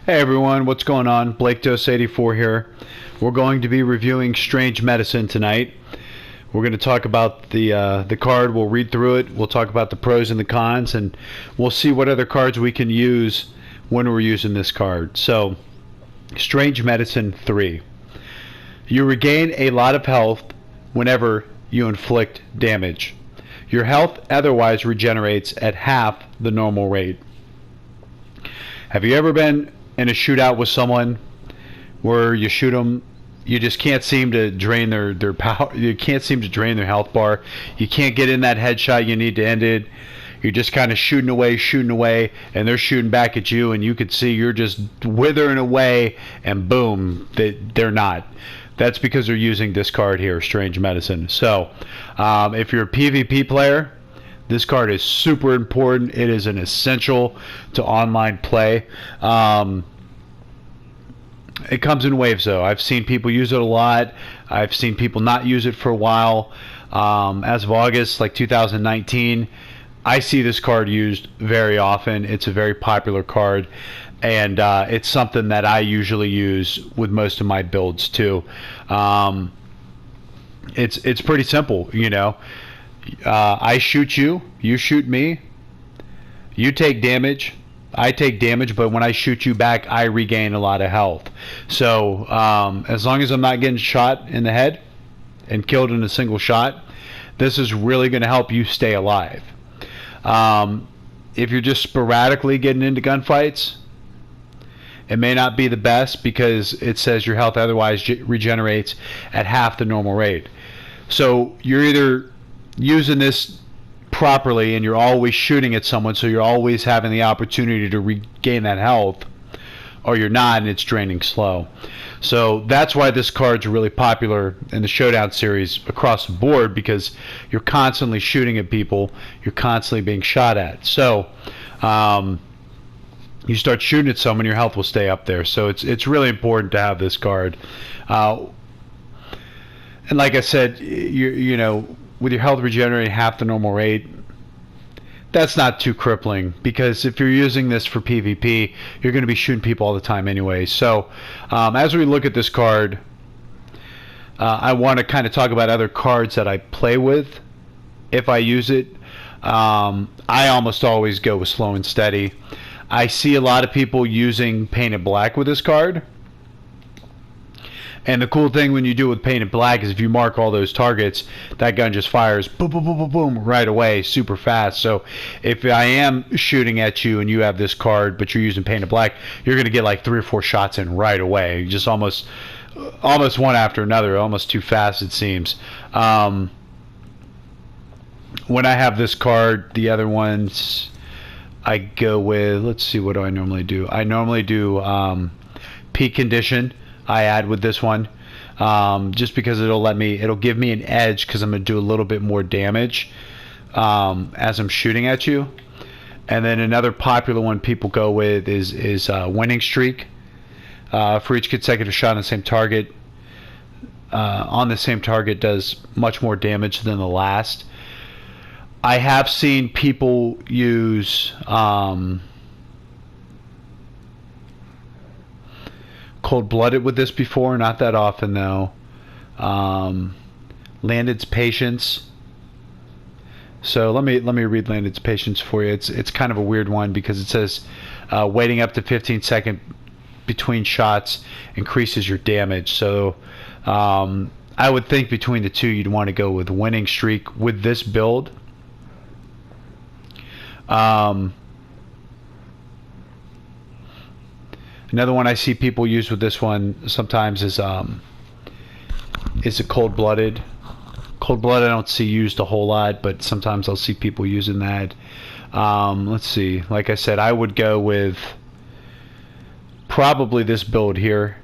Hey everyone, what's going on? Blaketos84 here. We're going to be reviewing Strange Medicine tonight. We're going to talk about the card. We'll read through it. We'll talk about the pros and the cons, and we'll see what other cards we can use when we're using this card. So, Strange Medicine 3. You regain a lot of health whenever you inflict damage. Your health otherwise regenerates at half the normal rate. Have you ever been in a shootout with someone where you shoot them, you just can't seem to drain their power, you can't seem to drain their health bar, you can't get in that headshot you need to end it, you're just kind of shooting away, and they're shooting back at you, and you can see you're just withering away, and boom, they're not. That's because they're using this card here, Strange Medicine. So if you're a PvP player, this card is super important. It is an essential to online play. It comes in waves, though. I've seen people use it a lot. I've seen people not use it for a while. As of August, like 2019, I see this card used very often. It's a very popular card, and it's something that I usually use with most of my builds too. It's pretty simple, you know. I shoot you, you shoot me, you take damage, I take damage, but when I shoot you back, I regain a lot of health. So as long as I'm not getting shot in the head and killed in a single shot, this is really going to help you stay alive. If you're just sporadically getting into gunfights, it may not be the best because it says your health otherwise regenerates at half the normal rate. So you're either using this properly and you're always shooting at someone, so you're always having the opportunity to regain that health, or you're not and it's draining slow. So that's why this card's really popular in the Showdown series across the board, because you're constantly shooting at people, you're constantly being shot at. So you start shooting at someone, your health will stay up there. So it's really important to have this card. And like I said, you know, with your health regenerating half the normal rate, that's not too crippling, because if you're using this for PvP, you're going to be shooting people all the time anyway. So as we look at this card, I want to kind of talk about other cards that I play with if I use it. I almost always go with Slow and Steady. I see a lot of people using Painted Black with this card. And the cool thing when you do it with Painted Black is if you mark all those targets, that gun just fires boom, boom, boom, boom, boom, right away, super fast. So if I am shooting at you and you have this card, but you're using Painted Black, you're going to get like 3 or 4 shots in right away. Just almost one after another, almost too fast it seems. When I have this card, the other ones I go with, let's see, what do I normally do? I normally do Peak Condition. I add with this one just because it'll give me an edge, because I'm going to do a little bit more damage as I'm shooting at you. And then another popular one people go with is Winning Streak. For each consecutive shot on the same target, does much more damage than the last. I have seen people use Cold-Blooded with this before, not that often though. Landed's Patience. So let me read Landed's Patience for you. It's kind of a weird one because it says waiting up to 15 seconds between shots increases your damage. So I would think between the two you'd want to go with Winning Streak with this build. Another one I see people use with this one sometimes is a Cold-Blooded. Cold-Blooded I don't see used a whole lot, but sometimes I'll see people using that. Let's see. Like I said, I would go with probably this build here,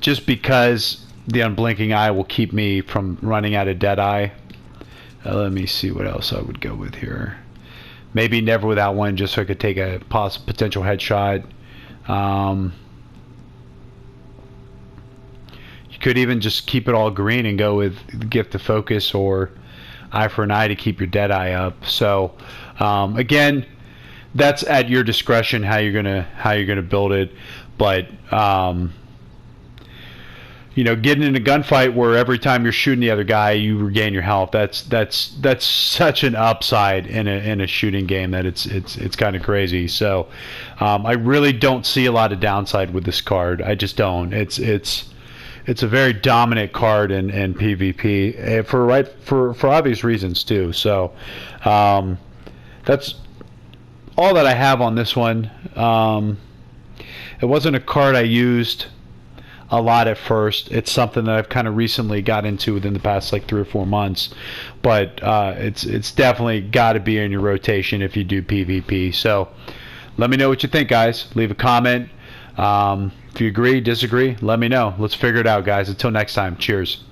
just because the Unblinking Eye will keep me from running out of Deadeye. Let me see what else I would go with here. Maybe Never Without One, just so I could take a potential headshot. You could even just keep it all green and go with Gift of Focus or Eye for an Eye to keep your Deadeye up. So again, that's at your discretion how you're gonna build it. But you know, getting in a gunfight where every time you're shooting the other guy you regain your health, that's such an upside in a shooting game that it's kind of crazy. So I really don't see a lot of downside with this card. I just don't. It's a very dominant card in PvP for obvious reasons too. So that's all that I have on this one. It wasn't a card I used a lot at first. It's something that I've kind of recently got into within the past like 3 or 4 months, but it's definitely got to be in your rotation if you do PvP. So let me know what you think, guys. Leave a comment. If you agree, disagree, let me know. Let's figure it out, guys. Until next time, cheers.